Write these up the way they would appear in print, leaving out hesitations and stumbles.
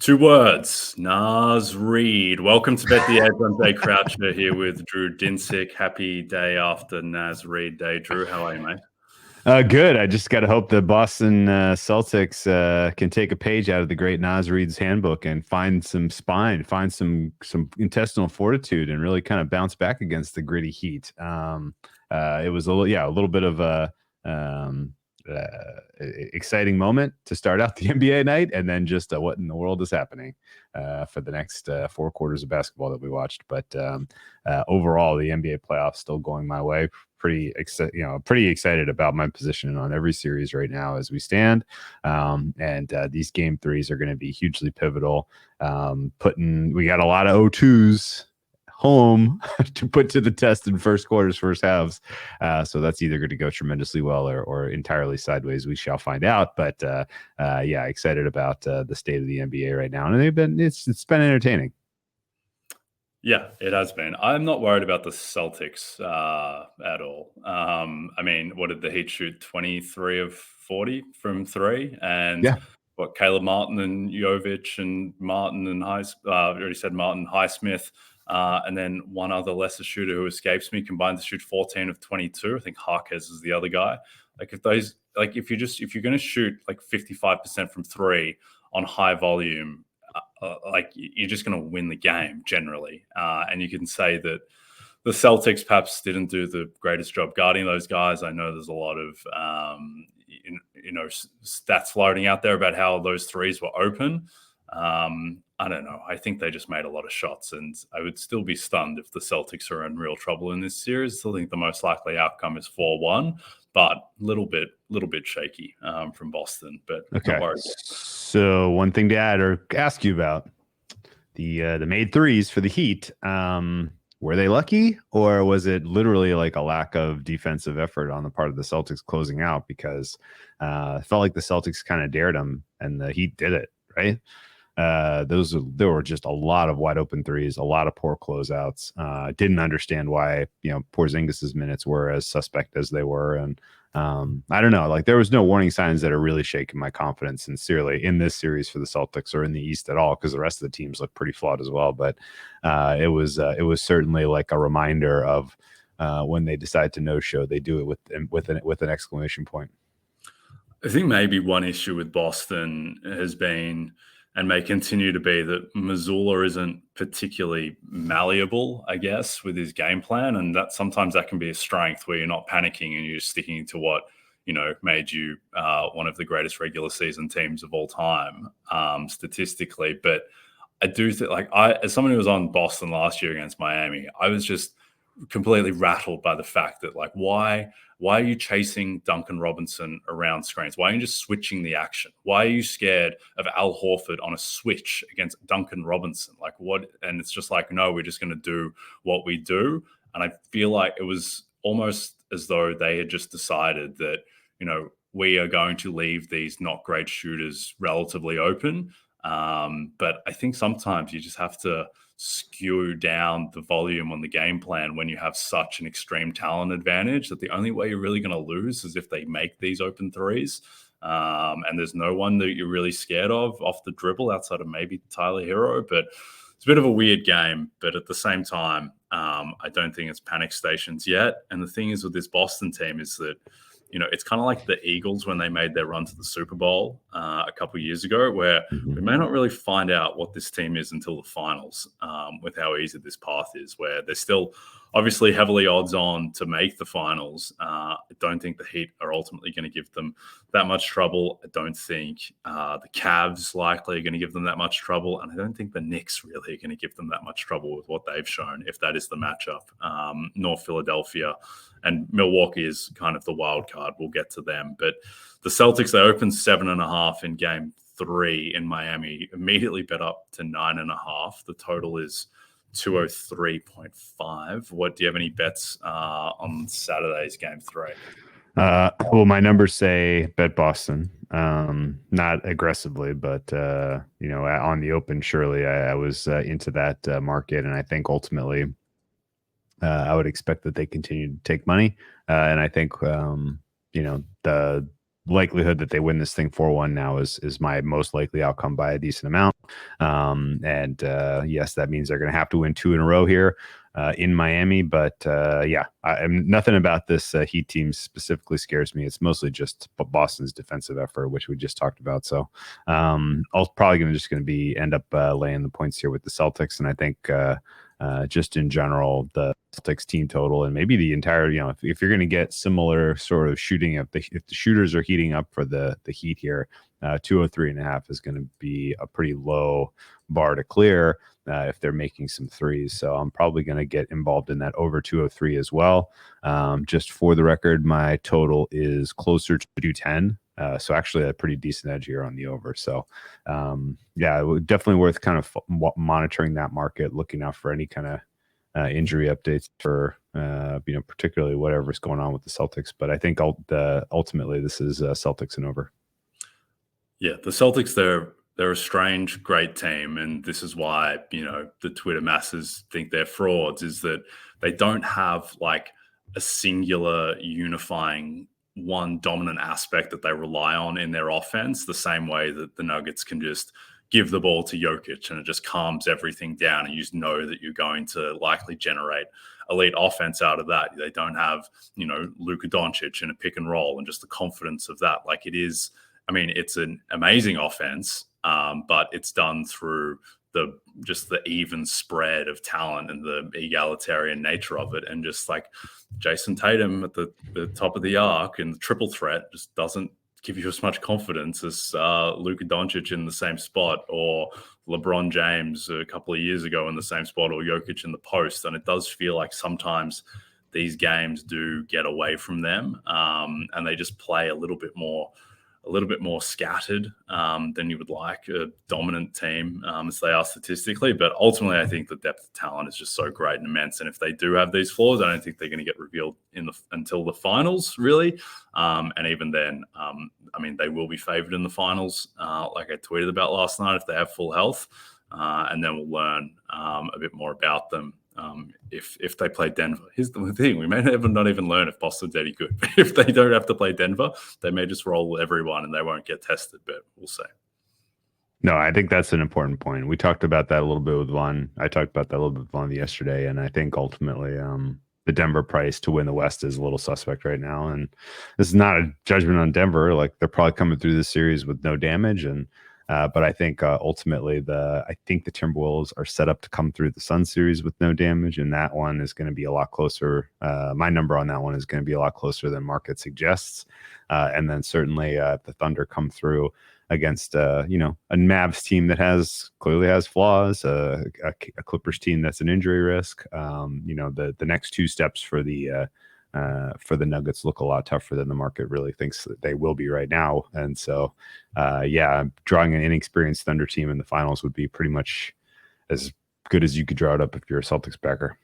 Two words, Nas Reed. Welcome to Bet the Edge. I'm Jay Croucher here with Drew Dinsick. Happy day after Nas Reed Day. Drew, how are you, mate? Good. I just got to hope the Boston Celtics can take a page out of the great Nas Reed's handbook and find some spine, find some intestinal fortitude, and really kind of bounce back against the gritty Heat. It was a little bit of a exciting moment to start out the NBA night, and then just what in the world is happening for the next 4 quarters of basketball that we watched. But overall, the NBA playoffs still going my way. Pretty excited about my position on every series right now as we stand. And these game threes are going to be hugely pivotal. We got a lot of O2s home to put to the test in first quarters, first halves. So that's either going to go tremendously well or entirely sideways. We shall find out. But excited about the state of the NBA right now. And it's been entertaining. Yeah, it has been. I'm not worried about the Celtics at all. I mean, what did the Heat shoot? 23 of 40 from three? And what, Caleb Martin and Jovic and Martin and Highsmith, and then one other lesser shooter who escapes me combined to shoot 14 of 22. I think Harkes is the other guy. If you're going to shoot like 55% from three on high volume, you're just going to win the game generally. And you can say that the Celtics perhaps didn't do the greatest job guarding those guys. I know there's a lot of, stats floating out there about how those threes were open. I don't know. I think they just made a lot of shots, and I would still be stunned if the Celtics are in real trouble in this series. I still think the most likely outcome is 4-1, but a little bit shaky from Boston. But okay. So one thing to add or ask you about the made threes for the Heat. Were they lucky, or was it literally like a lack of defensive effort on the part of the Celtics closing out? Because it felt like the Celtics kind of dared them, and the Heat did it, right? There were just a lot of wide open threes, a lot of poor closeouts. Didn't understand why Porzingis's minutes were as suspect as they were, and I don't know. Like, there was no warning signs that are really shaking my confidence, sincerely, in this series for the Celtics or in the East at all, because the rest of the teams look pretty flawed as well. But it was certainly like a reminder of when they decide to no show, they do it with an exclamation point. I think maybe one issue with Boston has been, and may continue to be, that Mazzulla isn't particularly malleable, I guess, with his game plan. And that sometimes that can be a strength, where you're not panicking and you're just sticking to what, made you one of the greatest regular season teams of all time, statistically. But I do think, as someone who was on Boston last year against Miami, I was just completely rattled by the fact that, why are you chasing Duncan Robinson around screens? Why are you just switching the action? Why are you scared of Al Horford on a switch against Duncan Robinson? What? And it's just no, we're just going to do what we do. And I feel like it was almost as though they had just decided that, we are going to leave these not great shooters relatively open. But I think sometimes you just have to skew down the volume on the game plan when you have such an extreme talent advantage, that the only way you're really going to lose is if they make these open threes. And there's no one that you're really scared of off the dribble outside of maybe Tyler Hero. But it's a bit of a weird game. But at the same time, I don't think it's panic stations yet. And the thing is with this Boston team is that, it's kind of like the Eagles when they made their run to the Super Bowl a couple of years ago, where we may not really find out what this team is until the finals, with how easy this path is, where they're still obviously heavily odds on to make the finals. I don't think the Heat are ultimately going to give them that much trouble. I don't think the Cavs likely are going to give them that much trouble. And I don't think the Knicks really are going to give them that much trouble with what they've shown, if that is the matchup. Nor Philadelphia. And Milwaukee is kind of the wild card. We'll get to them. But the Celtics, they opened 7.5 in game 3 in Miami, immediately bet up to 9.5. The total is 203.5. What, do you have any bets on Saturday's game 3? Well, my numbers say bet Boston, not aggressively, but on the open, surely I was into that market, and I think ultimately I would expect that they continue to take money, and I think the likelihood that they win this thing 4-1 now is my most likely outcome by a decent amount. Yes, that means they're going to have to win 2 in a row here in Miami. But nothing about this Heat team specifically scares me. It's mostly just Boston's defensive effort, which we just talked about. So I'm probably going to end up laying the points here with the Celtics. And I think just in general, the Celtics team total and maybe the entire, if you're going to get similar sort of shooting, if the shooters are heating up for the Heat here, 203.5 is going to be a pretty low bar to clear if they're making some threes. So I'm probably going to get involved in that over 203 as well. Just for the record, my total is closer to 210. So actually a pretty decent edge here on the over. So definitely worth kind of monitoring that market, looking out for any kind of injury updates for particularly whatever's going on with the Celtics. But I think ultimately this is Celtics and over. Yeah, the Celtics, they're a strange, great team, and this is why the Twitter masses think they're frauds. Is that they don't have like a singular unifying one dominant aspect that they rely on in their offense, the same way that the Nuggets can just give the ball to Jokic and it just calms everything down, and you just know that you're going to likely generate elite offense out of that. They don't have Luka Doncic in a pick and roll and just the confidence of that. Like it is. I mean, it's an amazing offense, but it's done through the even spread of talent and the egalitarian nature of it. And just like Jason Tatum at the top of the arc and the triple threat just doesn't give you as much confidence as Luka Doncic in the same spot, or LeBron James a couple of years ago in the same spot, or Jokic in the post. And it does feel like sometimes these games do get away from them, and they just play a little bit more scattered than you would like a dominant team as they are statistically. But ultimately, I think the depth of talent is just so great and immense. And if they do have these flaws, I don't think they're going to get revealed until the finals, really. And even then, they will be favored in the finals, like I tweeted about last night, if they have full health. And then we'll learn a bit more about them. If they play Denver. Here's the thing: we may not even learn if Boston's any good. But if they don't have to play Denver, they may just roll everyone and they won't get tested. But we'll see. No, I think that's an important point. We talked about that a little bit with Vaughn. I talked about that a little bit with Vaughn yesterday, and I think ultimately the Denver price to win the West is a little suspect right now. And this is not a judgment on Denver. Like they're probably coming through this series with no damage, and but I think ultimately the Timberwolves are set up to come through the Suns series with no damage, and that one is going to be a lot cleroser. My number on that one is going to be a lot closer than market suggests. And then certainly the Thunder come through against a Mavs team that clearly has flaws, a Clippers team that's an injury risk. The next two steps for the Nuggets look a lot tougher than the market really thinks that they will be right now. And so, drawing an inexperienced Thunder team in the finals would be pretty much as good as you could draw it up if you're a Celtics backer.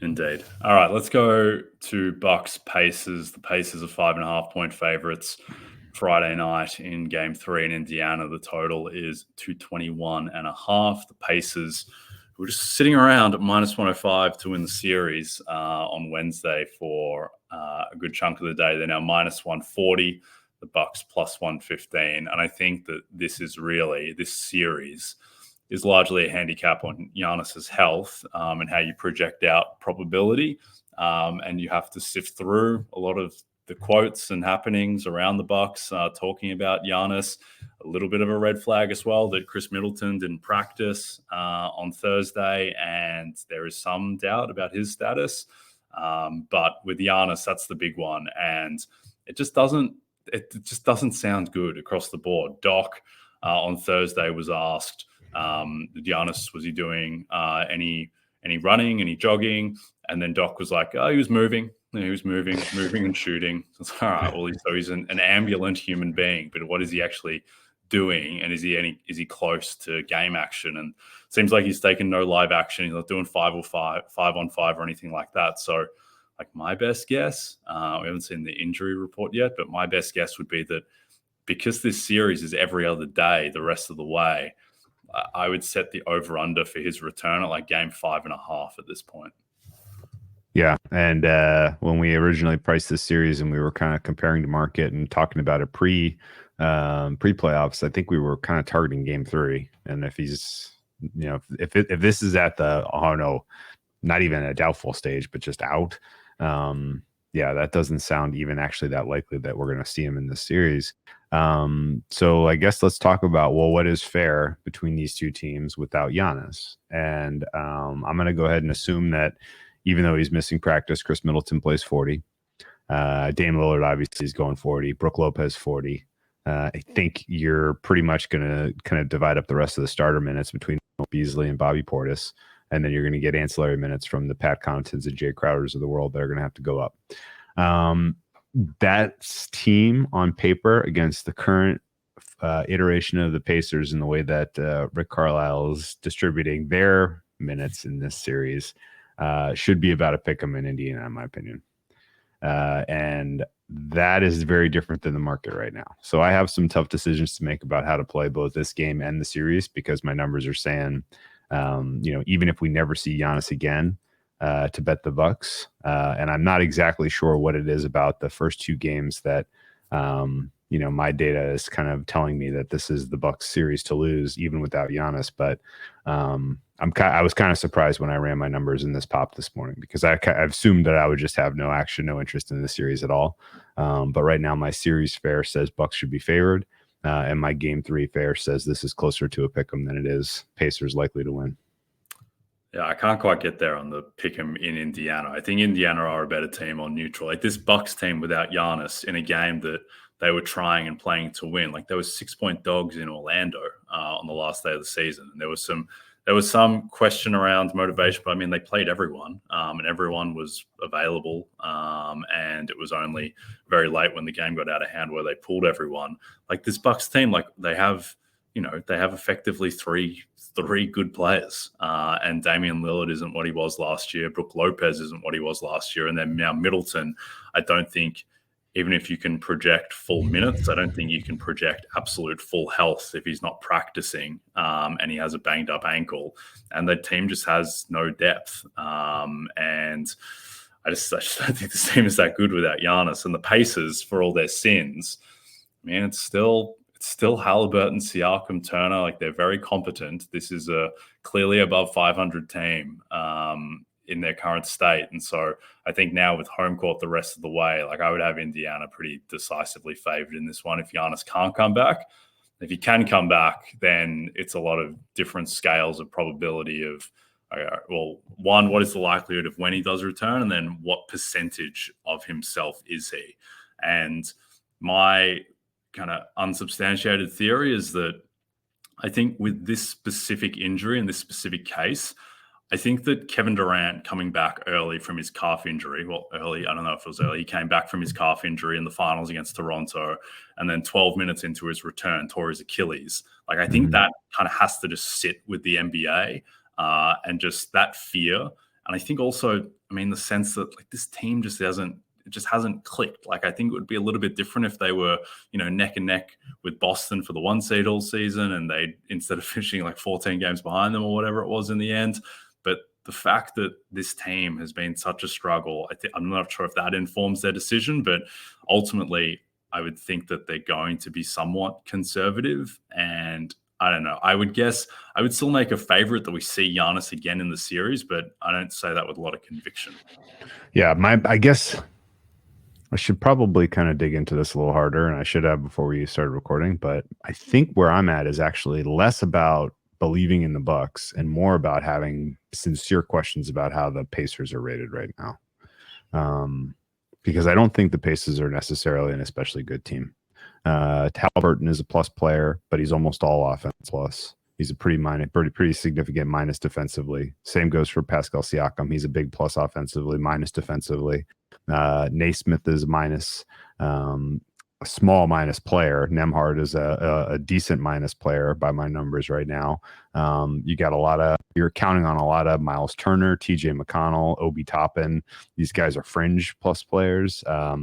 Indeed. All right, let's go to Bucks-Pacers. The Pacers are 5.5-point favorites Friday night in Game 3 in Indiana. The total is 221.5. The Pacers were just sitting around at minus 105 to win the series on Wednesday for a good chunk of the day. They're now minus 140, the Bucks plus 115. And I think that this series is largely a handicap on Giannis's health and how you project out probability. And you have to sift through a lot of the quotes and happenings around the Bucks talking about Giannis. A little bit of a red flag as well that Chris Middleton didn't practice on Thursday, and there is some doubt about his status. But with Giannis, that's the big one, and it just doesn't sound good across the board. Doc on Thursday was asked, Giannis, was he doing any running, any jogging? And then Doc was like, oh, he was moving. He was moving and shooting. It's all right. Well, so he's an ambulant human being, but what is he actually doing? And is he close to game action? And it seems like he's taken no live action. He's not doing 5-on-5 or anything like that. So, like my best guess, we haven't seen the injury report yet, but my best guess would be that because this series is every other day, the rest of the way, I would set the over under for his return at like game 5.5 at this point. Yeah. And when we originally priced this series and we were kind of comparing the market and talking about it pre pre-playoffs, I think we were kind of targeting game 3. And if he's, if this is at the, oh no, not even a doubtful stage, but just out, yeah, that doesn't sound even actually that likely that we're going to see him in this series. So I guess let's talk about, well, what is fair between these two teams without Giannis? And I'm going to go ahead and assume that even though he's missing practice, Chris Middleton plays 40. Dame Lillard obviously is going 40. Brook Lopez 40. I think you're pretty much going to kind of divide up the rest of the starter minutes between Beasley and Bobby Portis. And then you're going to get ancillary minutes from the Pat Connaughtons and Jay Crowders of the world that are going to have to go up. That team on paper against the current iteration of the Pacers and the way that Rick Carlisle is distributing their minutes in this series should be about a pick 'em in Indiana, in my opinion. And that is very different than the market right now. So I have some tough decisions to make about how to play both this game and the series, because my numbers are saying, even if we never see Giannis again, to bet the Bucks. And I'm not exactly sure what it is about the first 2 games that, my data is kind of telling me that this is the Bucks series to lose, even without Giannis. But I was kind of surprised when I ran my numbers in this pop this morning, because I assumed that I would just have no action, no interest in the series at all. But right now, my series fair says Bucks should be favored. And my game 3 fair says this is closer to a pick 'em than it is Pacers likely to win. Yeah, I can't quite get there on the pick 'em in Indiana. I think Indiana are a better team on neutral. Like this Bucks team without Giannis in a game that they were trying and playing to win. Like there was 6-point dogs in Orlando on the last day of the season. And there was some question around motivation, but I mean, they played everyone and everyone was available. And it was only very late when the game got out of hand where they pulled everyone. Like this Bucks team, like they have effectively three good players. And Damian Lillard isn't what he was last year. Brook Lopez isn't what he was last year. And then now Middleton, I don't think, even if you can project full minutes, I don't think you can project absolute full health if he's not practicing and he has a banged up ankle. And the team just has no depth. And I just don't think the team is that good without Giannis. And the Pacers, for all their sins, man, it's still Halliburton, Siakam, Turner. Like they're very competent. This is a clearly above 500 team in their current state. And so I think now with home court the rest of the way, like I would have Indiana pretty decisively favored in this one if Giannis can't come back. If he can come back, then it's a lot of different scales of probability of, one, what is the likelihood of when he does return? And then what percentage of himself is he? And my kind of unsubstantiated theory is that I think with this specific injury and this specific case, I think that Kevin Durant coming back early from his calf injury, I don't know if it was early, he came back from his calf injury in the finals against Toronto, and then 12 minutes into his return tore his Achilles. Like I think that kind of has to just sit with the NBA and just that fear. And I think also, I mean, the sense that like this team just hasn't clicked. Like I think it would be a little bit different if they were, neck and neck with Boston for the 1 seed all season, and they, instead of finishing like 14 games behind them or whatever it was in the end. But the fact that this team has been such a struggle, I'm not sure if that informs their decision, but ultimately I would think that they're going to be somewhat conservative. And I don't know. I would still make a favorite that we see Giannis again in the series, but I don't say that with a lot of conviction. Yeah, I guess I should probably kind of dig into this a little harder, and I should have before we started recording. But I think where I'm at is actually less about believing in the Bucks and more about having sincere questions about how the Pacers are rated right now. Because I don't think the Pacers are necessarily an especially good team. Halliburton is a plus player, but he's almost all offense plus. He's a pretty significant minus defensively. Same goes for Pascal Siakam. He's a big plus offensively, minus defensively. Naismith is minus, a small minus player. Nembhard is a decent minus player by my numbers right now. You're counting on a lot of Miles Turner, TJ McConnell, Obi Toppin. These guys are fringe plus players. I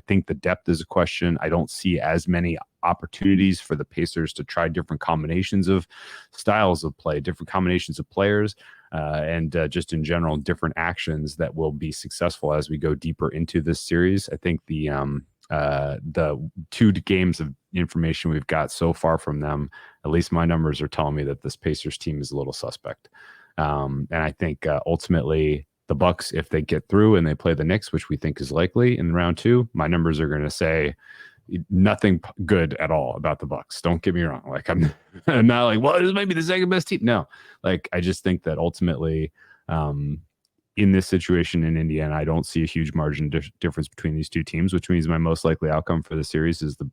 think the depth is a question. I don't see as many opportunities for the Pacers to try different combinations of styles of play, different combinations of players. And just in general, different actions that will be successful as we go deeper into this series. I think the 2 games of information we've got so far from them, at least my numbers are telling me that this Pacers team is a little suspect. And I think ultimately the Bucks, if they get through and they play the Knicks, which we think is likely in round 2, my numbers are going to say nothing good at all about the Bucks. Don't get me wrong. Like I'm not like, well, this might be the second best team. No, like I just think that ultimately in this situation in Indiana, I don't see a huge margin difference between these 2 teams, which means my most likely outcome for the series is the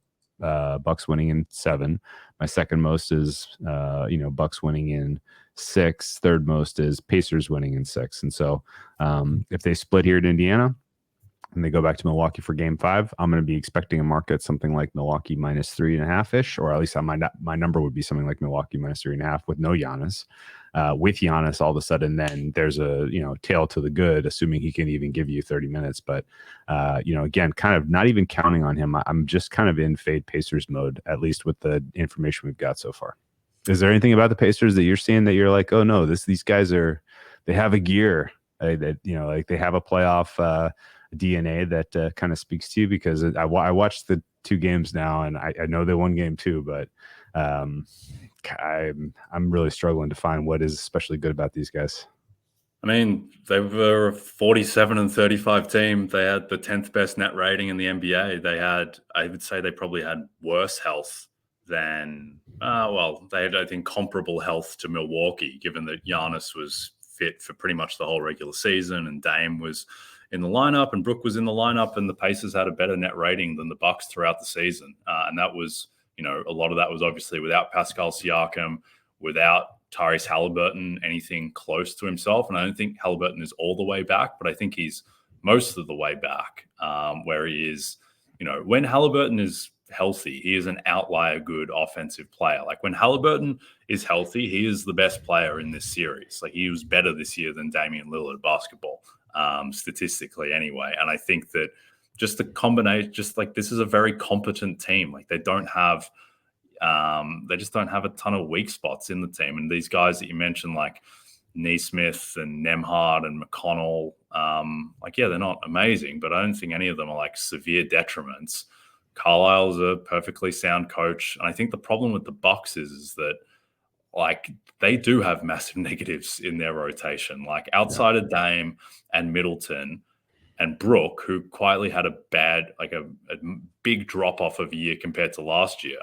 Bucks winning in 7. My second most is Bucks winning in 6. Third most is Pacers winning in 6. And so if they split here at Indiana and they go back to Milwaukee for game 5, I'm going to be expecting a market something like Milwaukee minus 3.5 ish, or at least my number would be something like Milwaukee minus 3.5 with no Giannis. With Giannis, all of a sudden, then there's a tail to the good, assuming he can even give you 30 minutes. But again, kind of not even counting on him. I'm just kind of in fade Pacers mode, at least with the information we've got so far. Is there anything about the Pacers that you're seeing that you're like, oh no, these guys they have a gear that like they have a playoff DNA that kind of speaks to you? Because I watched the 2 games now, and I know they won game 2, but I'm really struggling to find what is especially good about these guys. I mean, they were a 47 and 35 team. They had the 10th best net rating in the NBA. I would say they probably had worse health than, they had, I think, comparable health to Milwaukee, given that Giannis was fit for pretty much the whole regular season and Dame was in the lineup and Brook was in the lineup, and the Pacers had a better net rating than the Bucks throughout the season. And that was, a lot of that was obviously without Pascal Siakam, without Tyrese Halliburton, anything close to himself. And I don't think Halliburton is all the way back, but I think he's most of the way back, where he is, when Halliburton is healthy, he is an outlier good offensive player. Like when Halliburton is healthy, he is the best player in this series. Like he was better this year than Damian Lillard basketball, statistically anyway. And I think that just the combination, just like this is a very competent team. Like they just don't have a ton of weak spots in the team. And these guys that you mentioned, like Neesmith and Nembhard and McConnell, they're not amazing, but I don't think any of them are like severe detriments. Carlisle's a perfectly sound coach. And I think the problem with the Bucks is that like they do have massive negatives in their rotation. Like outside of Dame and Middleton and Brook, who quietly had a big drop off of a year compared to last year.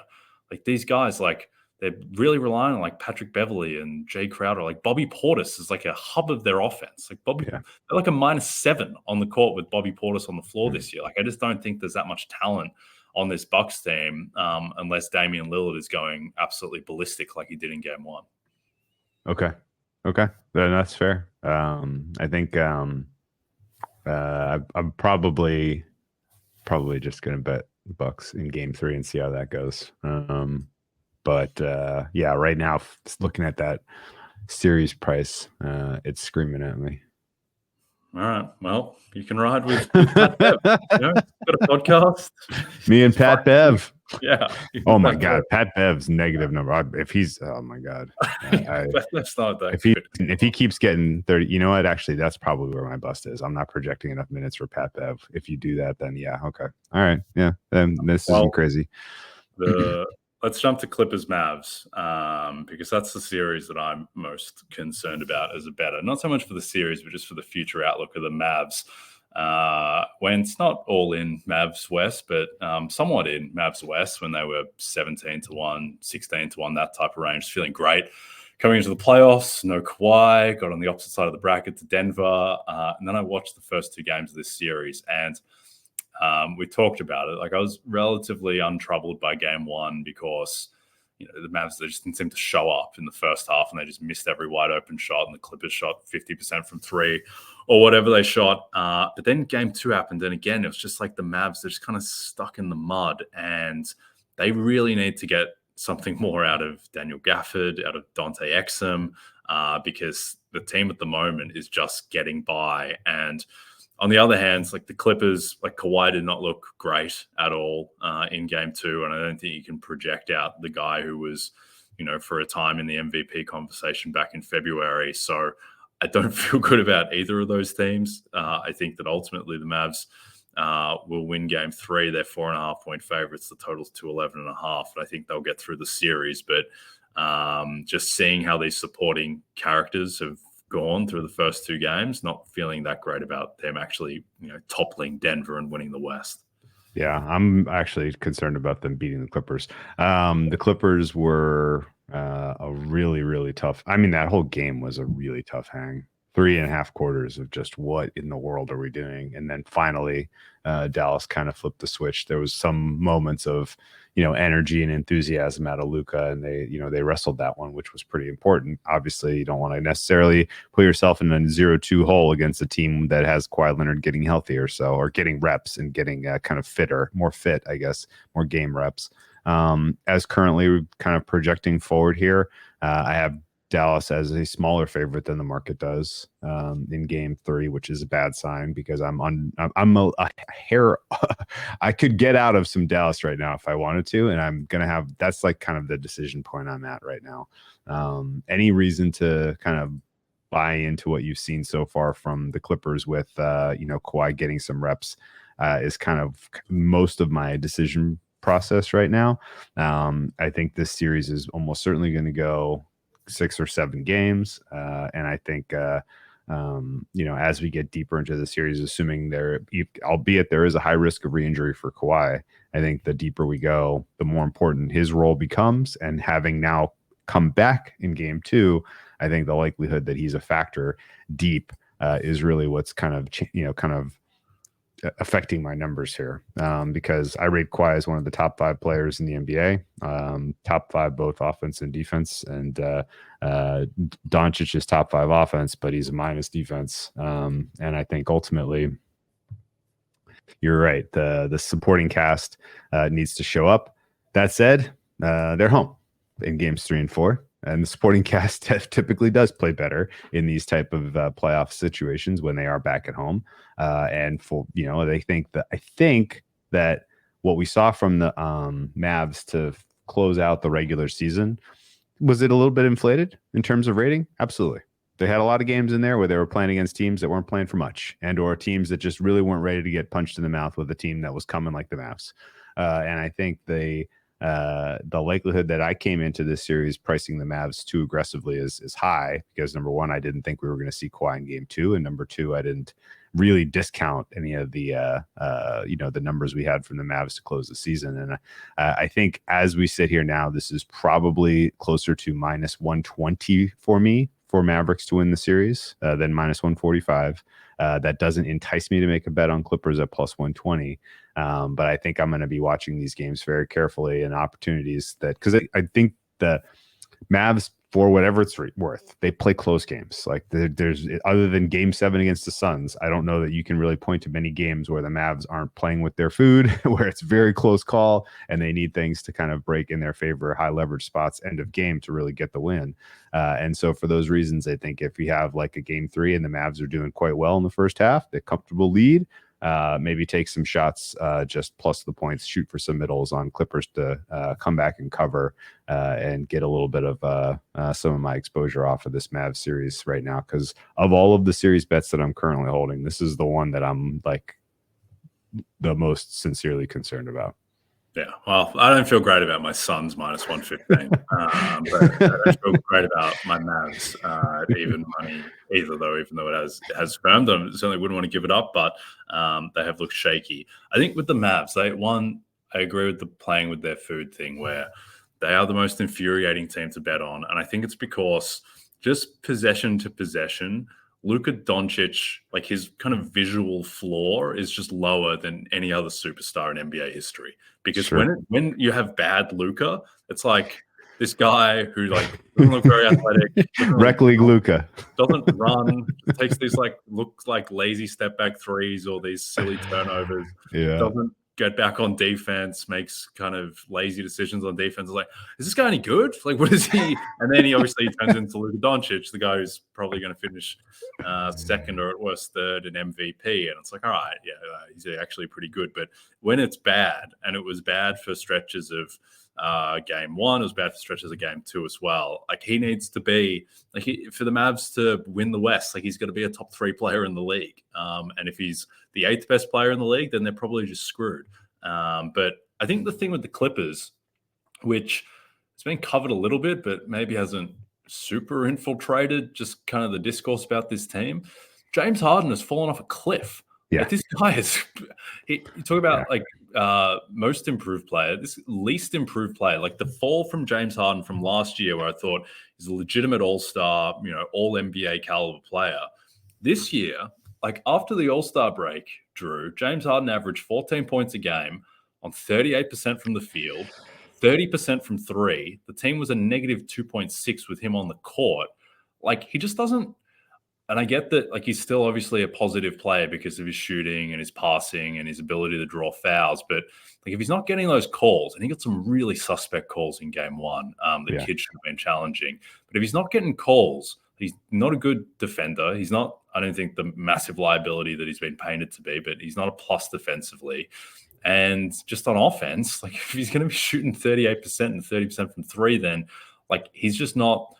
Like these guys, like they're really relying on like Patrick Beverley and Jay Crowder. Like Bobby Portis is like a hub of their offense. Like they're like a -7 on the court with Bobby Portis on the floor this year. Like I just don't think there's that much talent on this Bucks team unless Damian Lillard is going absolutely ballistic like he did in game 1. Okay. Then that's fair. I think I'm probably just going to bet the Bucks in game 3 and see how that goes. But right now, looking at that series price, it's screaming at me. All right. Well, you can ride with Pat Bev. Got a podcast. Me and Pat Bev. Yeah. Oh my God, Pat Bev's negative number. If he's, oh my God, that's not that. If he keeps getting 30, you know what? Actually, that's probably where my bust is. I'm not projecting enough minutes for Pat Bev. If you do that, then yeah, okay, all right, yeah. Then this isn't crazy. Let's jump to Clippers-Mavs because that's the series that I'm most concerned about as a bettor. Not so much for the series, but just for the future outlook of the Mavs. When it's not all in Mavs West, but somewhat in Mavs West when they were 17-1, 16-1, that type of range, feeling great. Coming into the playoffs, no Kawhi, got on the opposite side of the bracket to Denver. And then I watched the first 2 games of this series and we talked about it. Like I was relatively untroubled by game 1 because, the Mavs, they just didn't seem to show up in the first half and they just missed every wide open shot and the Clippers shot 50% from 3 or whatever they shot. But then game 2 happened. And again, it was just like the Mavs, they're just kind of stuck in the mud and they really need to get something more out of Daniel Gafford, out of Dante Exum, because the team at the moment is just getting by. And on the other hand, like the Clippers, like Kawhi did not look great at all in game 2. And I don't think you can project out the guy who was, for a time in the MVP conversation back in February. So I don't feel good about either of those teams. I think that ultimately the Mavs will win game 3. They're 4.5-point favorites. The total's 211.5. And I think they'll get through the series. But just seeing how these supporting characters have gone through the first 2 games, not feeling that great about them actually, toppling Denver and winning the West. Yeah, I'm actually concerned about them beating the Clippers. The Clippers were a really, really tough. I mean, that whole game was a really tough hang. 3.5 quarters of just what in the world are we doing? And then finally, Dallas kind of flipped the switch. There was some moments of, energy and enthusiasm out of Luka, and they wrestled that one, which was pretty important. Obviously, you don't want to necessarily put yourself in a 0-2 hole against a team that has Kawhi Leonard getting healthier, or getting reps and getting kind of more fit, I guess, more game reps. As currently kind of projecting forward here, I have Dallas as a smaller favorite than the market does in game 3, which is a bad sign because I'm a hair. I could get out of some Dallas right now if I wanted to, and I'm going to have, that's like kind of the decision point I'm at right now. Any reason to kind of buy into what you've seen so far from the Clippers with, Kawhi getting some reps is kind of most of my decision process right now. I think this series is almost certainly going to go 6 or 7 games. And I think, as we get deeper into the series, assuming albeit there is a high risk of re-injury for Kawhi, I think the deeper we go, the more important his role becomes. And having now come back in game 2, I think the likelihood that he's a factor deep is really what's kind of affecting my numbers here, because I rate Kawhi as one of the top 5 players in the NBA, top 5 both offense and defense, and Doncic is top 5 offense, but he's a minus defense, and I think ultimately you're right. The supporting cast needs to show up. That said, they're home in games 3 and 4. And the supporting cast typically does play better in these type of playoff situations when they are back at home. And I think that what we saw from the Mavs to close out the regular season, was it a little bit inflated in terms of rating? Absolutely. They had a lot of games in there where they were playing against teams that weren't playing for much, and or teams that just really weren't ready to get punched in the mouth with a team that was coming like the Mavs. And I think the likelihood that I came into this series pricing the Mavs too aggressively is high, because number one, I didn't think we were going to see Kawhi in game 2, and number 2, I didn't really discount any of the the numbers we had from the Mavs to close the season. And I think as we sit here now, this is probably closer to minus 120 for me for Mavericks to win the series than minus 145. That doesn't entice me to make a bet on Clippers at plus 120. But I think I'm going to be watching these games very carefully, and opportunities that, because I think the Mavs, for whatever it's worth, they play close games. Like there's other than game 7 against the Suns, I don't know that you can really point to many games where the Mavs aren't playing with their food, where it's very close call and they need things to kind of break in their favor, high leverage spots, end of game to really get the win. And so for those reasons, I think if you have like a game 3 and the Mavs are doing quite well in the first half, the comfortable lead, maybe take some shots, just plus the points, shoot for some middles on Clippers to come back and cover and get a little bit of some of my exposure off of this Mavs series right now. Because of all of the series bets that I'm currently holding, this is the one that I'm like the most sincerely concerned about. Yeah, well, I don't feel great about my Suns minus 115, but I feel great about my Mavs even money either, though, even though it has firmed. I certainly wouldn't want to give it up, but they have looked shaky. I think with the Mavs, I agree with the playing with their food thing, where they are the most infuriating team to bet on, and I think it's because just possession to possession, Luka Doncic, like his kind of visual floor is just lower than any other superstar in NBA history. Because when you have bad Luka, it's like this guy who like doesn't look very athletic, rec league Luka doesn't run, takes these like looks like lazy step back threes or these silly turnovers, doesn't get back on defense, makes kind of lazy decisions on defense. It's like, is this guy any good? Like, what is he? And then he obviously turns into Luka Doncic, the guy who's probably going to finish second or at worst third in MVP. And it's like, all right, yeah, he's actually pretty good. But when it's bad, and it was bad for stretches of game one. It was bad for stretches of game two as well. Like, he needs to be for the Mavs to win the West. Like, he's got to be a top 3 player in the league. And if he's the 8th best player in the league, then they're probably just screwed. But I think the thing with the Clippers, which has been covered a little bit, but maybe hasn't super infiltrated just kind of the discourse about this team. James Harden has fallen off a cliff. Yeah. Like, this guy is, you talk about most improved player, this least improved player, like the fall from James Harden from last year, where I thought he's a legitimate all-star, all NBA caliber player. This year, like after the all-star break, Drew, James Harden averaged 14 points a game on 38% from the field, 30% from three. The team was a negative 2.6 with him on the court. Like, he just doesn't. And I get that, like, he's still obviously a positive player because of his shooting and his passing and his ability to draw fouls. But like, if he's not getting those calls, and he got some really suspect calls in game one, the kid should have been challenging. But if he's not getting calls, he's not a good defender. He's not, I don't think, the massive liability that he's been painted to be, but he's not a plus defensively. And just on offense, like, if he's going to be shooting 38% and 30% from three, then like, he's just not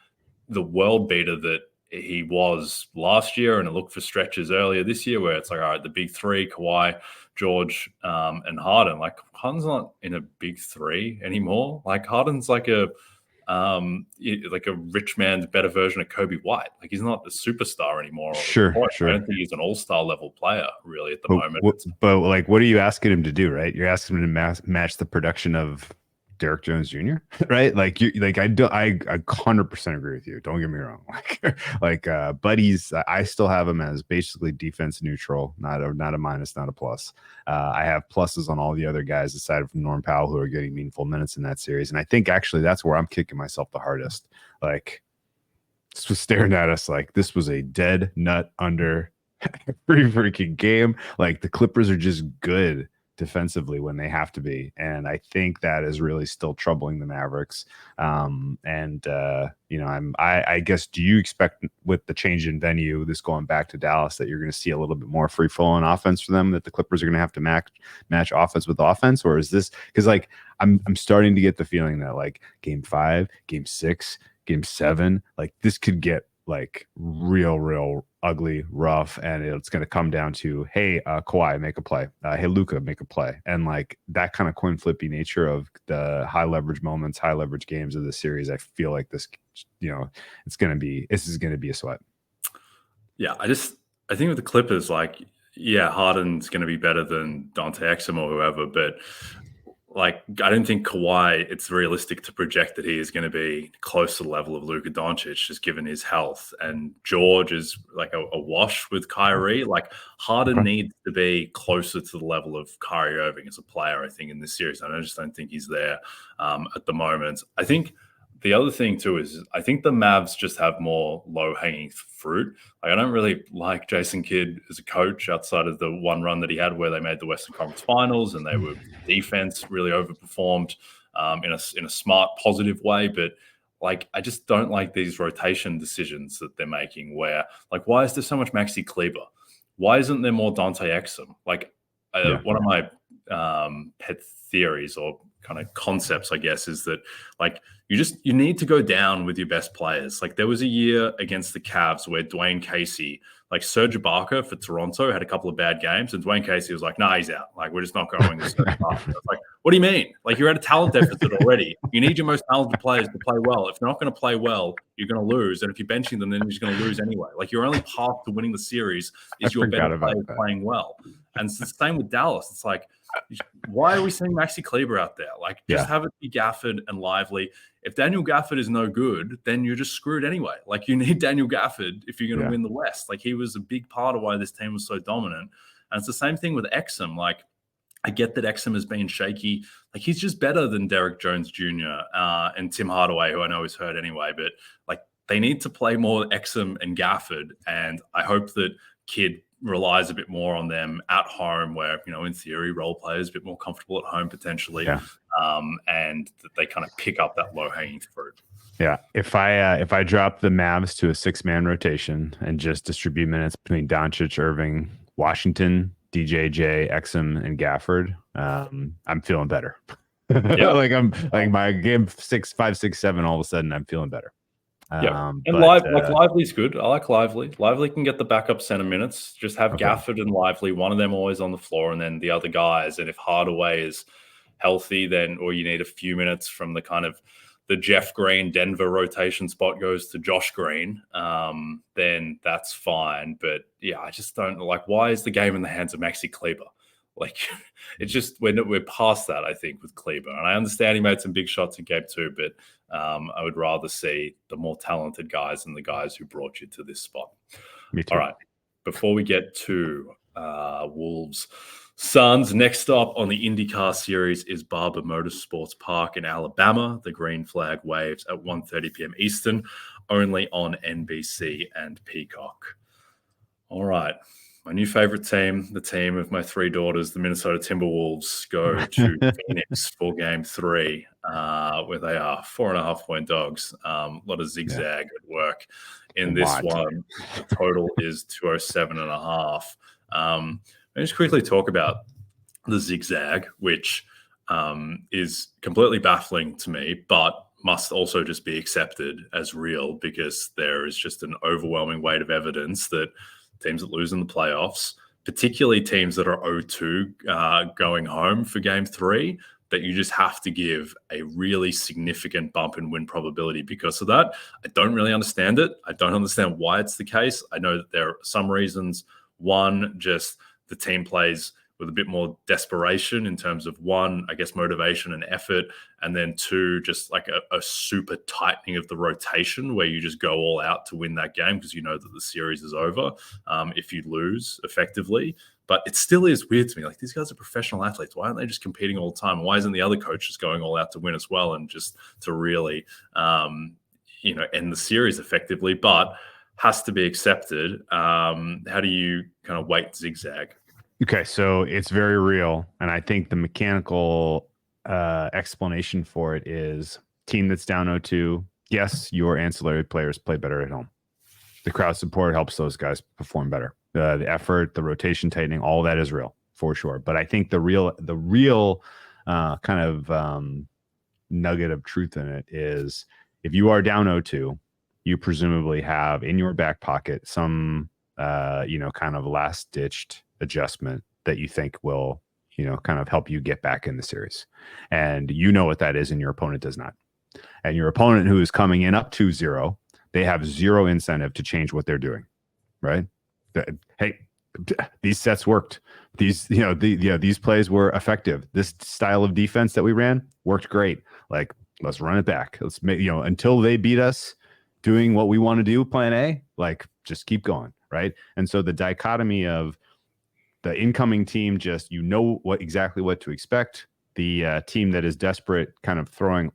the world beater that he was last year. And it looked for stretches earlier this year where it's like, all right, the big three, Kawhi, George, and Harden. Like, Harden's not in a big three anymore. Like, Harden's like a rich man's better version of Kobe White. Like, he's not a superstar anymore. Sure. I don't think he's an all-star level player really at the moment. But like, what are you asking him to do, right? You're asking him to match the production of Derek Jones Jr., right? Like, I 100% agree with you. Don't get me wrong. But I still have him as basically defense neutral, not a minus, not a plus. I have pluses on all the other guys aside from Norm Powell who are getting meaningful minutes in that series. And I think actually that's where I'm kicking myself the hardest. Like, this was staring at us like this was a dead nut under every freaking game. Like, the Clippers are just good defensively when they have to be, and I think that is really still troubling the Mavericks. I guess, do you expect with the change in venue, this going back to Dallas, that you're going to see a little bit more free flowing offense for them, that the Clippers are going to have to match offense with offense? Or is this because, like, I'm starting to get the feeling that, like, game 5, game 6, game 7, like, this could get like real ugly, rough, and it's going to come down to, hey, Kawhi, make a play, hey, Luka, make a play, and like that kind of coin flippy nature of the high leverage moments, high leverage games of the series. I feel like this is going to be a sweat. I think with the Clippers, like, Harden's going to be better than Dante Exum or whoever, but like, I don't think Kawhi, it's realistic to project that he is going to be close to the level of Luka Doncic, just given his health. And George is like a wash with Kyrie. Like, Harden needs to be closer to the level of Kyrie Irving as a player, I think, in this series. And I just don't think he's there at the moment. I think the other thing, too, is I think the Mavs just have more low-hanging fruit. Like, I don't really like Jason Kidd as a coach outside of the one run that he had where they made the Western Conference Finals and they were defense really overperformed in a smart, positive way. But, like, I just don't like these rotation decisions that they're making where, like, why is there so much Maxi Kleber? Why isn't there more Dante Exum? Like, one of my pet theories or kind of concepts, I guess, is that, like, you need to go down with your best players. Like, there was a year against the Cavs where Dwayne Casey, like, Serge Ibaka for Toronto had a couple of bad games, and Dwayne Casey was like, nah, he's out. Like, we're just not going with Serge Ibaka. It's like, what do you mean? Like, you're at a talent deficit already. You need your most talented players to play well. If they're not going to play well, you're going to lose. And if you're benching them, then you're just going to lose anyway. Like, your only path to winning the series is your better players playing well. And it's the same with Dallas. It's like, why are we seeing Maxi Kleber out there? Like, just have it be Gafford and Lively. If Daniel Gafford is no good, then you're just screwed anyway. Like, you need Daniel Gafford if you're going to win the West. Like, he was a big part of why this team was so dominant. And it's the same thing with Exum. Like, I get that Exum has been shaky. Like, he's just better than Derek Jones Jr. And Tim Hardaway, who I know is hurt anyway. But, like, they need to play more Exum and Gafford. And I hope that Kidd relies a bit more on them at home where, in theory, role players a bit more comfortable at home potentially, and that they kind of pick up that low-hanging fruit. Yeah. If I drop the Mavs to a 6-man rotation and just distribute minutes between Doncic, Irving, Washington, DJJ, Exum, and Gafford, I'm feeling better. Yeah. Like I'm like my game 6, 5, 6, 7. All of a sudden, I'm feeling better. Yeah. And But Lively's good. I like Lively. Lively can get the backup center minutes. Just have okay. Gafford and Lively, one of them always on the floor, and then the other guys. And if Hardaway is healthy, then or you need a few minutes from the kind of the Jeff Green Denver rotation spot goes to Josh Green, then that's fine. But yeah, I just don't like, why is the game in the hands of Maxi Kleber? Like, it's just we're past that, I think, with Kleber. And I understand he made some big shots in game 2, but I would rather see the more talented guys and the guys who brought you to this spot. Me too. All right. Before we get to Wolves Suns, next up on the IndyCar series is Barber Motorsports Park in Alabama. The green flag waves at 1:30 p.m. Eastern, only on NBC and Peacock. All right. My new favorite team, the team of my 3 daughters, the Minnesota Timberwolves, go to Phoenix for game 3, where they are 4.5-point dogs. A lot of zigzag at work in this one. The total is 207.5. Let me just quickly talk about the zigzag, which is completely baffling to me, but must also just be accepted as real, because there is just an overwhelming weight of evidence that teams that lose in the playoffs, particularly teams that are 0-2 going home for game 3, that you just have to give a really significant bump in win probability because of that. I don't really understand it. I don't understand why it's the case. I know that there are some reasons. One, just the team plays with a bit more desperation in terms of, one, I guess, motivation and effort, and then 2, just like a super tightening of the rotation where you just go all out to win that game because you know that the series is over if you lose effectively. But it still is weird to me. Like, these guys are professional athletes. Why aren't they just competing all the time? Why isn't the other coach just going all out to win as well and just to really, end the series effectively? But has to be accepted. How do you kind of weight zigzag? Okay, so it's very real, and I think the mechanical explanation for it is team that's down 0-2. Yes, your ancillary players play better at home. The crowd support helps those guys perform better. The effort, the rotation tightening, all that is real for sure. But I think the real kind of nugget of truth in it is, if you are down 0-2, you presumably have in your back pocket some kind of last ditched adjustment that you think will, kind of help you get back in the series. And you know what that is, and your opponent does not. And your opponent, who is coming in up 2-0, they have zero incentive to change what they're doing, right? Hey, these sets worked. These plays were effective. This style of defense that we ran worked great. Like, let's run it back. Let's make, until they beat us doing what we want to do, plan A, like, just keep going, right? And so the dichotomy of the incoming team, just exactly what to expect. The team that is desperate, kind of throwing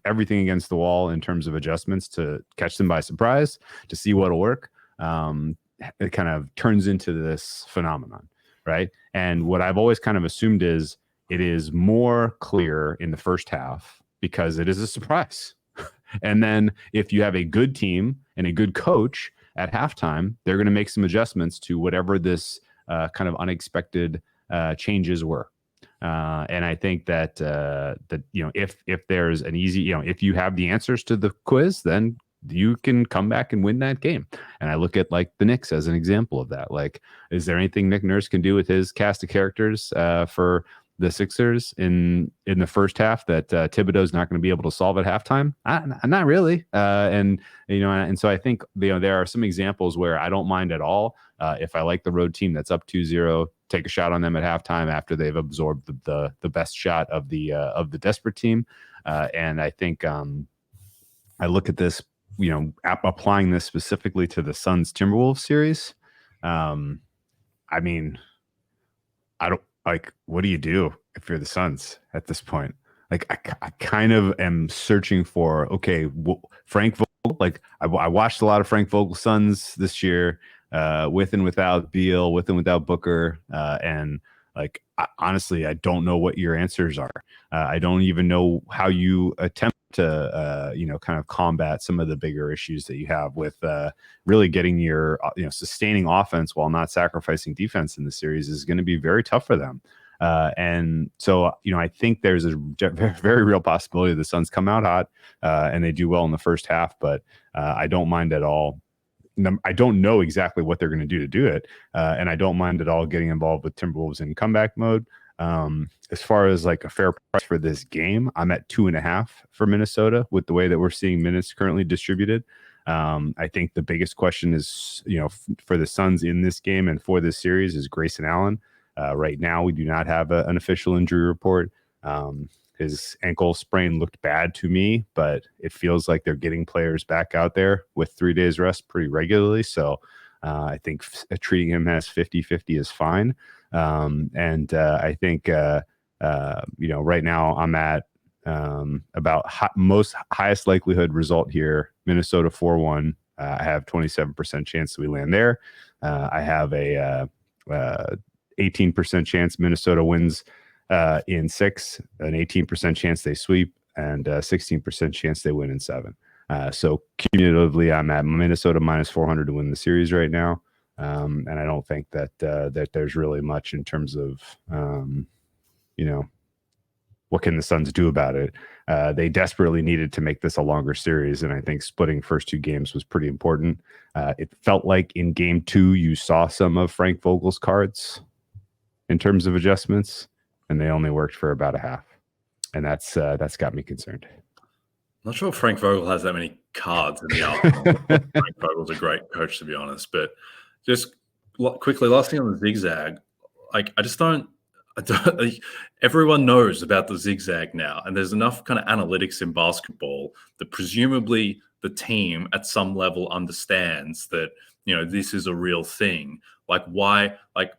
everything against the wall in terms of adjustments to catch them by surprise, to see what'll work. It kind of turns into this phenomenon, right? And what I've always kind of assumed is it is more clear in the first half because it is a surprise. And then if you have a good team and a good coach at halftime, they're going to make some adjustments to whatever this kind of unexpected changes were. And I think that if there's an easy, if you have the answers to the quiz, then you can come back and win that game. And I look at like the Knicks as an example of that. Like, is there anything Nick Nurse can do with his cast of characters for the Sixers in the first half that Thibodeau's not going to be able to solve at halftime? Not really. And so I think there are some examples where I don't mind at all if I like the road team that's up 2-0, take a shot on them at halftime after they've absorbed the best shot of the desperate team. And I think I look at this, applying this specifically to the Suns Timberwolves series. I mean, I don't like, what do you do if you're the Suns at this point? Like, I kind of am searching for, okay, Frank Vogel. Like, I watched a lot of Frank Vogel Suns this year, with and without Beal, with and without Booker, and like, honestly, I don't know what your answers are. I don't even know how you attempt to, kind of combat some of the bigger issues that you have with really getting your, sustaining offense while not sacrificing defense in the series is going to be very tough for them. And so, I think there's a very real possibility the Suns come out hot and they do well in the first half, but I don't mind at all. I don't know exactly what they're going to do it. And I don't mind at all getting involved with Timberwolves in comeback mode. As far as like a fair price for this game, I'm at 2.5 for Minnesota with the way that we're seeing minutes currently distributed. I think the biggest question is, for the Suns in this game and for this series is Grayson Allen. Right now, we do not have an official injury report. His ankle sprain looked bad to me, but it feels like they're getting players back out there with 3 days rest pretty regularly. So I think treating him as 50-50 is fine. And I think, right now I'm at about highest likelihood result here, Minnesota 4-1. I have 27% chance that we land there. I have a 18% chance Minnesota wins in 6, an 18% chance they sweep, and 16% chance they win in 7. So cumulatively, I'm at Minnesota minus 400 to win the series right now. And I don't think that there's really much in terms of, what can the Suns do about it? They desperately needed to make this a longer series, and I think splitting first 2 games was pretty important. It felt like in game 2, you saw some of Frank Vogel's cards in terms of adjustments, and they only worked for about a half, and that's got me concerned. I'm not sure if Frank Vogel has that many cards in the arsenal. Frank Vogel's a great coach, to be honest. But just quickly, last thing on the zigzag, like I don't like, everyone knows about the zigzag now, and there's enough kind of analytics in basketball that presumably the team at some level understands that this is a real thing. Like why? Like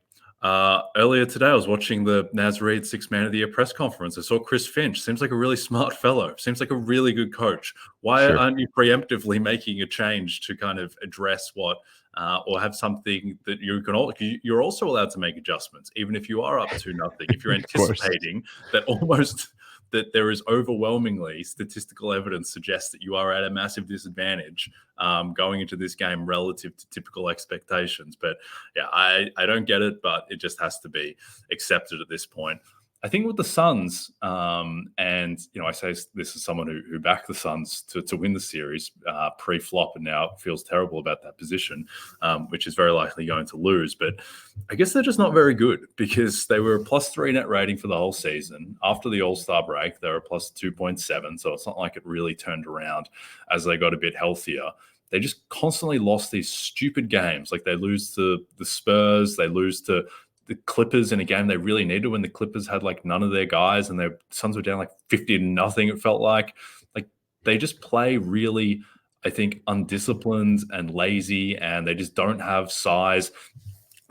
earlier today, I was watching the Naz Reid 6 Man of the Year press conference. I saw Chris Finch. Seems like a really smart fellow. Seems like a really good coach. Why aren't you preemptively making a change to kind of address what, or have something that you're also allowed to make adjustments, even if you are up to nothing. If you're anticipating that there is overwhelmingly statistical evidence suggests that you are at a massive disadvantage going into this game relative to typical expectations. But yeah, I don't get it, but it just has to be accepted at this point. I think with the Suns, and I say this as someone who backed the Suns to win the series pre-flop, and now feels terrible about that position, which is very likely going to lose. But I guess they're just not very good, because they were a +3 net rating for the whole season. After the All-Star break, they were a +2.7, so it's not like it really turned around as they got a bit healthier. They just constantly lost these stupid games. Like they lose to the Spurs, they lose to the Clippers in a game they really needed, when the Clippers had like none of their guys and their Suns were down like 50-0. It felt like they just play really, I think, undisciplined and lazy, and they just don't have size.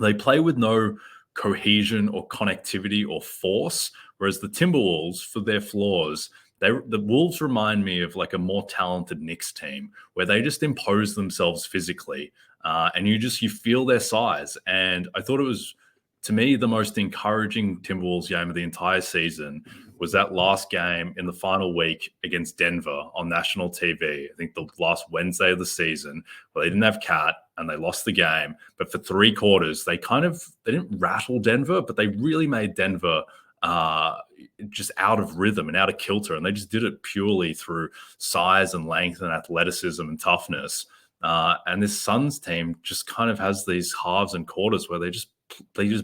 They play with no cohesion or connectivity or force, whereas the Timberwolves, for their flaws, the Wolves remind me of like a more talented Knicks team, where they just impose themselves physically, and you feel their size. And I thought it was, to me, the most encouraging Timberwolves game of the entire season was that last game in the final week against Denver on national TV. I think the last Wednesday of the season, where they didn't have Cat and they lost the game. But for 3 quarters, they didn't rattle Denver, but they really made Denver just out of rhythm and out of kilter. And they just did it purely through size and length and athleticism and toughness. And this Suns team just kind of has these halves and quarters where they just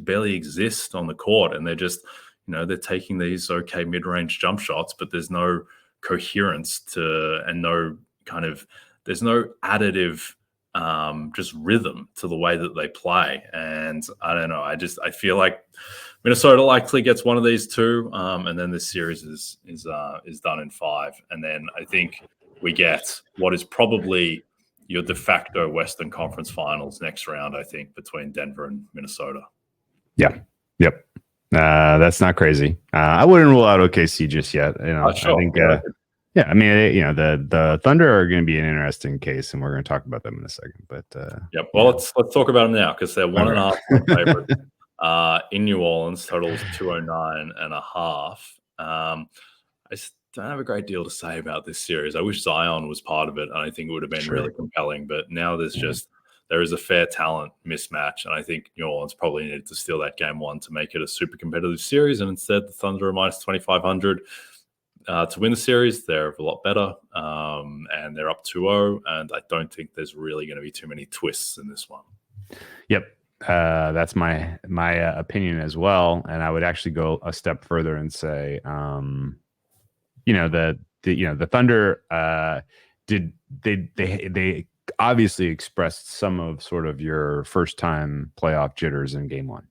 barely exist on the court, and they're just, they're taking these okay mid-range jump shots, but there's no coherence and there's no additive just rhythm to the way that they play. And I don't know, I feel like Minnesota likely gets one of these 2, and then this series is done in 5, and then I think we get what is probably your de facto Western Conference Finals next round, I think, between Denver and Minnesota. Yeah. Yep. That's not crazy. I wouldn't rule out OKC just yet. Sure. I think, I mean, the Thunder are going to be an interesting case, and we're going to talk about them in a second. But well, let's talk about them now, because they're 1.5 point favorites in New Orleans. Total is 209.5. I just don't have a great deal to say about this series. I wish Zion was part of it, and I think it would have been really compelling. But now there's there is a fair talent mismatch. And I think New Orleans probably needed to steal that game one to make it a super competitive series. And instead, the Thunder are minus 2,500 to win the series. They're a lot better, and they're up 2-0. And I don't think there's really going to be too many twists in this one. Yep. That's my opinion as well. And I would actually go a step further and say, the Thunder they obviously expressed some of sort of your first time playoff jitters in game one,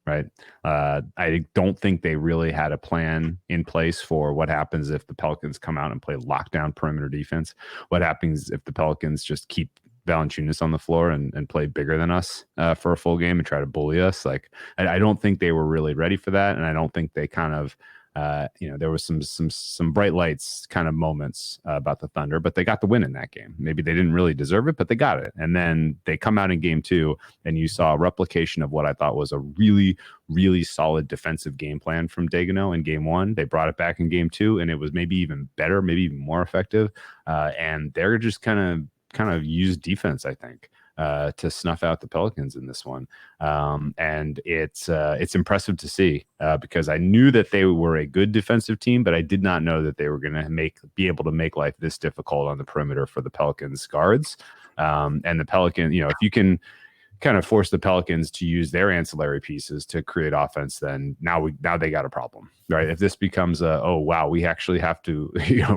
right? I don't think they really had a plan in place for what happens if the Pelicans come out and play lockdown perimeter defense. What happens if the Pelicans just keep Valanciunas on the floor and play bigger than us for a full game and try to bully us? Like, I don't think they were really ready for that, and I don't think they kind of there was some bright lights kind of moments about the Thunder, but they got the win in that game. Maybe they didn't really deserve it, but they got it. And then they come out in game two, and you saw a replication of what I thought was a really, really solid defensive game plan from Daigneault in game one. They brought it back in game two, and it was maybe even better, maybe even more effective. And they're just kind of used defense, I think, to snuff out the Pelicans in this one. And it's impressive to see because I knew that they were a good defensive team, but I did not know that they were going to be able to make life this difficult on the perimeter for the Pelicans guards. And the Pelican, if you can kind of force the Pelicans to use their ancillary pieces to create offense, then now they got a problem, right? If this becomes we actually have to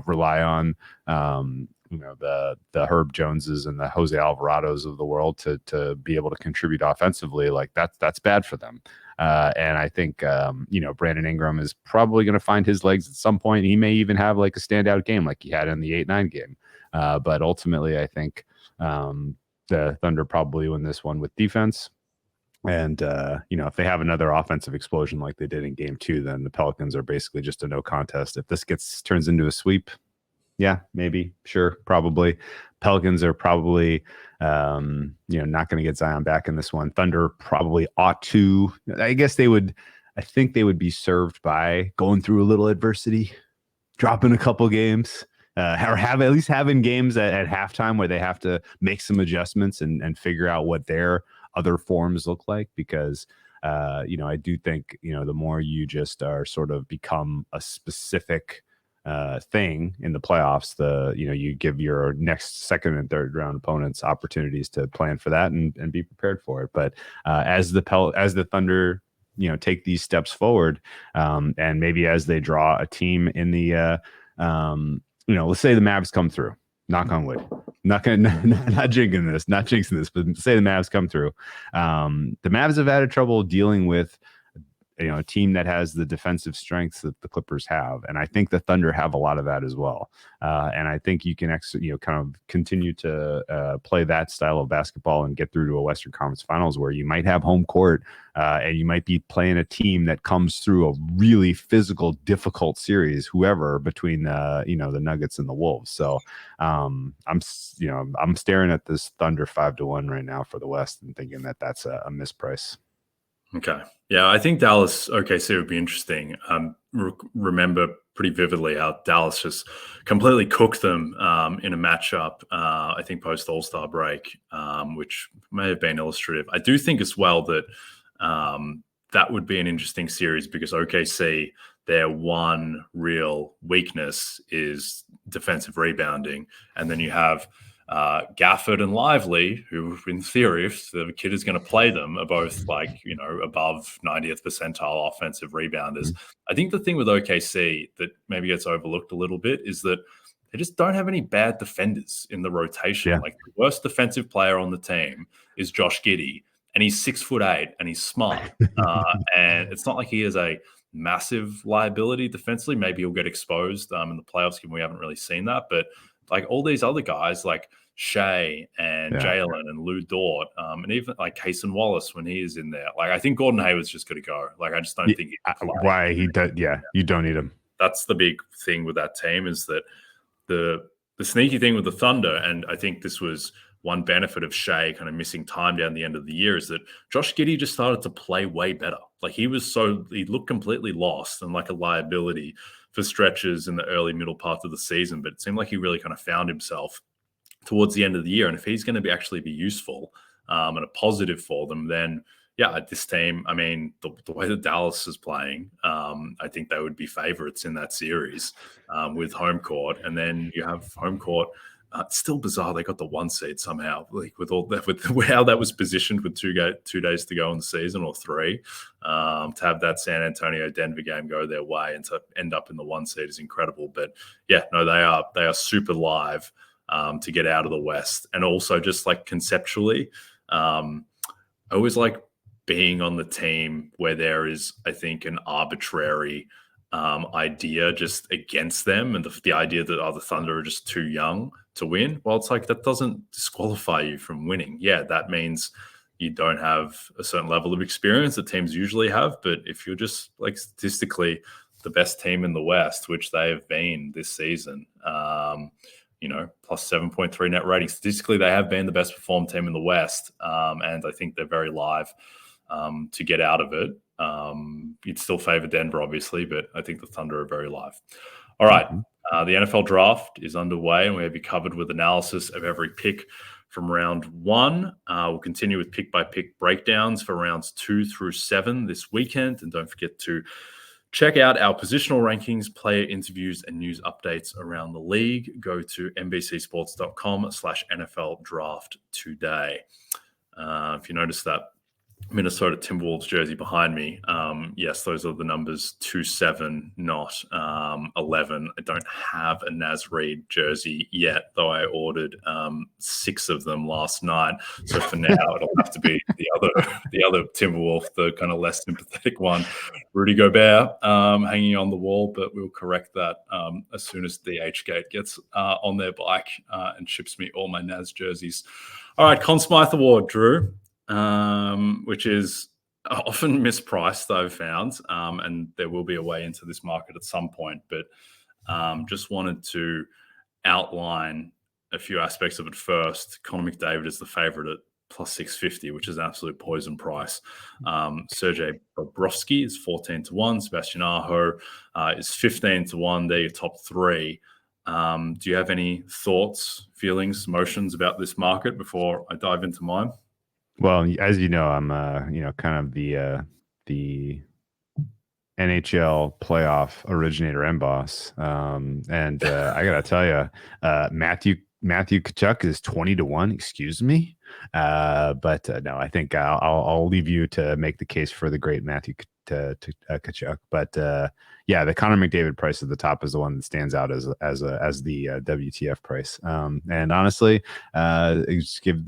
rely on the Herb Joneses and the Jose Alvarados of the world to be able to contribute offensively, like that's bad for them. And I think Brandon Ingram is probably going to find his legs at some point. He may even have like a standout game like he had in the 8-9 game. But ultimately, I think the Thunder probably win this one with defense. And if they have another offensive explosion like they did in game two, then the Pelicans are basically just a no contest. If this turns into a sweep, yeah, maybe, sure, probably. Pelicans are probably, not going to get Zion back in this one. Thunder probably ought to. I guess they would. I think they would be served by going through a little adversity, dropping a couple games, or having games at halftime where they have to make some adjustments and figure out what their other forms look like. Because I do think the more you just are sort of become a specific thing in the playoffs, you give your next second and third round opponents opportunities to plan for that and be prepared for it. But as the Thunder take these steps forward, and maybe as they draw a team in the let's say the Mavs come through, knock on wood, not jinxing this, but say the Mavs come through. The Mavs have had trouble dealing with a team that has the defensive strengths that the Clippers have. And I think the Thunder have a lot of that as well. And I think you can kind of continue to play that style of basketball and get through to a Western Conference Finals where you might have home court and you might be playing a team that comes through a really physical, difficult series, whoever between the Nuggets and the Wolves. So I'm staring at this Thunder 5-1 right now for the West and thinking that that's a misprice. Okay. Yeah, I think Dallas OKC would be interesting. Remember pretty vividly how Dallas just completely cooked them in a matchup, I think post All-Star break, which may have been illustrative. I do think as well that that would be an interesting series because OKC, their one real weakness is defensive rebounding. And then you have Gafford and Lively, who in theory, if the kid is going to play them, are both above 90th percentile offensive rebounders. Mm-hmm. I think the thing with OKC that maybe gets overlooked a little bit is that they just don't have any bad defenders in the rotation. Yeah. Like the worst defensive player on the team is Josh Giddey, and he's 6'8" and he's smart. And it's not like he is a massive liability defensively. Maybe he'll get exposed in the playoffs, given we haven't really seen that. But like all these other guys, like Shea and Jalen and Lou Dort, and even like Cason Wallace when he is in there. Like I think Gordon Hayward's just got to go. Like I just don't think why he does. Yeah, you don't need him. That's the big thing with that team is that the sneaky thing with the Thunder, and I think this was one benefit of Shea kind of missing time down the end of the year, is that Josh Giddey just started to play way better. Like he looked completely lost and like a liability for stretches in the early middle part of the season, but it seemed like he really kind of found himself towards the end of the year. And if he's going to actually be useful, and a positive for them, then yeah, this team, I mean, the way that Dallas is playing, I think they would be favorites in that series with home court. And then you have home court. It's still bizarre they got the 1 seed somehow, like with all that, with how that was positioned with 2 days to go in the season, or 3. To have that San Antonio Denver game go their way and to end up in the 1 seed is incredible. But yeah, no, they are super live to get out of the West, and also just like conceptually, I always like being on the team where there is, I think, an arbitrary idea just against them, and the idea that the Thunder are just too young to win. Well, it's like that doesn't disqualify you from winning. Yeah, that means you don't have a certain level of experience that teams usually have. But if you're just like statistically the best team in the West, which they have been this season, plus 7.3 net rating, statistically they have been the best performed team in the West, and I think they're very live to get out of it. You'd still favor Denver, obviously, but I think the Thunder are very live. All right. The NFL draft is underway, and we have you covered with analysis of every pick from round 1. We'll continue with pick-by-pick breakdowns for rounds 2 through 7 this weekend. And don't forget to check out our positional rankings, player interviews, and news updates around the league. Go to NBCsports.com/NFL draft today. If you notice that Minnesota Timberwolves jersey behind me, yes, those are the numbers 2-7, not 11. I don't have a Naz Reid jersey yet, though I ordered 6 of them last night. So for now, it'll have to be the other Timberwolf, the kind of less sympathetic one, Rudy Gobert, hanging on the wall. But we'll correct that as soon as DHgate gets on their bike and ships me all my Naz jerseys. All right, Conn Smythe Award, Drew. Which is often mispriced, I've found, and there will be a way into this market at some point, but just wanted to outline a few aspects of it first. Connor McDavid is the favorite at plus 650, which is an absolute poison price. Sergei Bobrovsky is 14-1. Sebastian Aho is 15-1. They're your top 3. Do you have any thoughts, feelings, emotions about this market before I dive into mine? Well, as you know, I'm kind of the NHL playoff originator and boss. And I gotta tell you, Matthew Tkachuk is 20-1. Excuse me, but no, I think I'll leave you to make the case for the great Matthew Tkachuk. But yeah, the Connor McDavid price at the top is the one that stands out as the WTF price. And honestly, give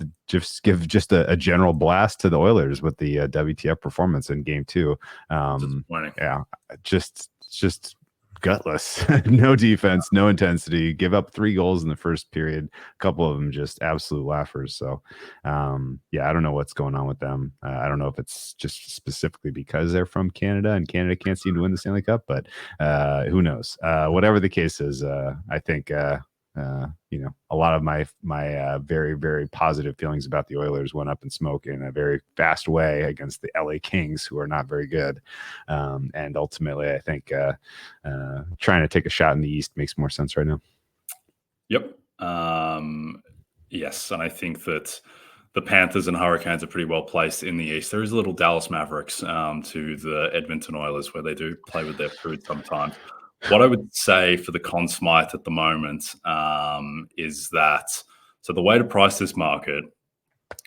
a general blast to the Oilers with the WTF performance in Game 2. Yeah, just gutless. No defense, no intensity. Give up 3 goals in the first period. A couple of them just absolute laughers. So, yeah, I don't know what's going on with them. I don't know if it's just specifically because they're from Canada and Canada can't seem to win the Stanley Cup, but who knows? Whatever the case is, I think a lot of my very, very positive feelings about the Oilers went up in smoke in a very fast way against the LA Kings, who are not very good. And ultimately, I think trying to take a shot in the East makes more sense right now. Yep. Yes, and I think that the Panthers and Hurricanes are pretty well placed in the East. There is a little Dallas Mavericks to the Edmonton Oilers, where they do play with their food sometimes. What I would say for the Conn Smythe at the moment is that, so the way to price this market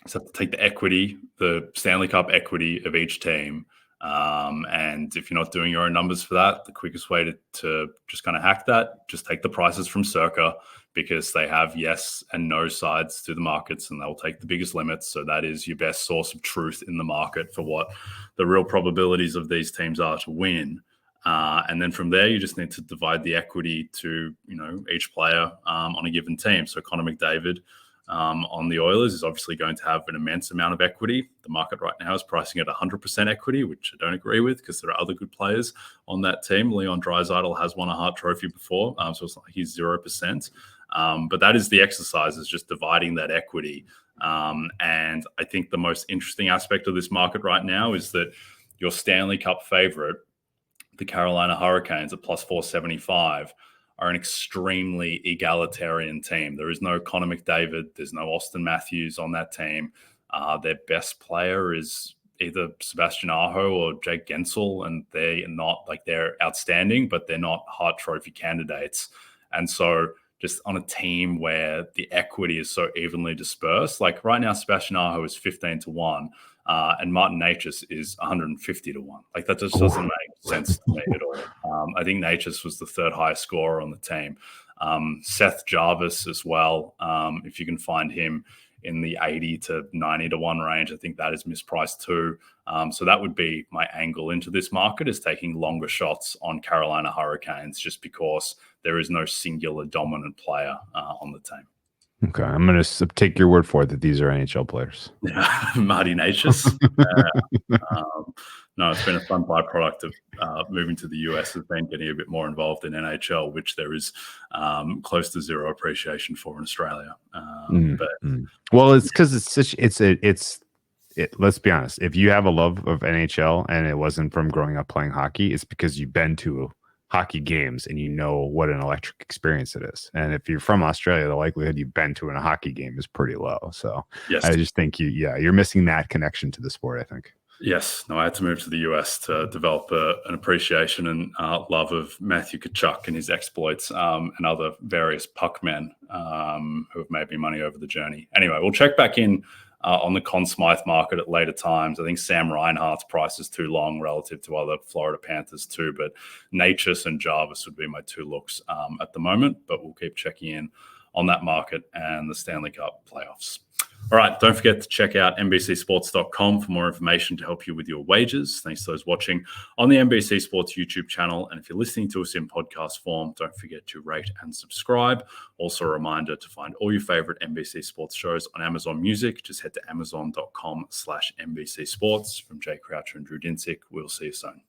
is to take the equity, the Stanley Cup equity of each team. And if you're not doing your own numbers for that, the quickest way to just kind of hack that, just take the prices from Circa, because they have yes and no sides to the markets, and they'll take the biggest limits. So that is your best source of truth in the market for what the real probabilities of these teams are to win. And then from there, you just need to divide the equity to, each player on a given team. So Connor McDavid on the Oilers is obviously going to have an immense amount of equity. The market right now is pricing at 100% equity, which I don't agree with, because there are other good players on that team. Leon Draisaitl has won a Hart Trophy before, so it's not like he's 0%. But that is the exercise, is just dividing that equity. And I think the most interesting aspect of this market right now is that your Stanley Cup favorite, the Carolina Hurricanes at plus 475, are an extremely egalitarian team. There is no Connor McDavid. There's no Austin Matthews on that team. Their best player is either Sebastian Aho or Jake Gensel, and they're outstanding, but they're not Hart Trophy candidates. And so just on a team where the equity is so evenly dispersed, like right now, Sebastian Aho is 15-1, and Martin Natchez is 150-1. Like that just doesn't make sense to me at all. I think Natchez was the third highest scorer on the team. Seth Jarvis as well, if you can find him in the 80-90-1 range, I think that is mispriced too. So that would be my angle into this market, is taking longer shots on Carolina Hurricanes, just because there is no singular dominant player on the team. Okay, I'm going to take your word for it that these are NHL players. Marty Natchez. No, it's been a fun byproduct of moving to the US, has been getting a bit more involved in NHL, which there is close to zero appreciation for in Australia. Well, it's because let's be honest. If you have a love of NHL and it wasn't from growing up playing hockey, it's because you've been to hockey games and you know what an electric experience it is. And if you're from Australia, the likelihood you've been to in a hockey game is pretty low. So yes. I just think you're missing that connection to the sport, I think. Yes. No, I had to move to the US to develop an appreciation and love of Matthew Tkachuk and his exploits, and other various puck men who have made me money over the journey. Anyway, we'll check back in on the Conn Smythe market at later times. I think Sam Reinhart's price is too long relative to other Florida Panthers too, but Natchez and Jarvis would be my two looks at the moment, but we'll keep checking in on that market and the Stanley Cup playoffs. All right, don't forget to check out NBCSports.com for more information to help you with your wagers. Thanks to those watching on the NBC Sports YouTube channel. And if you're listening to us in podcast form, don't forget to rate and subscribe. Also a reminder to find all your favorite NBC Sports shows on Amazon Music. Just head to amazon.com/NBC Sports. From Jay Croucher and Drew Dinsick, we'll see you soon.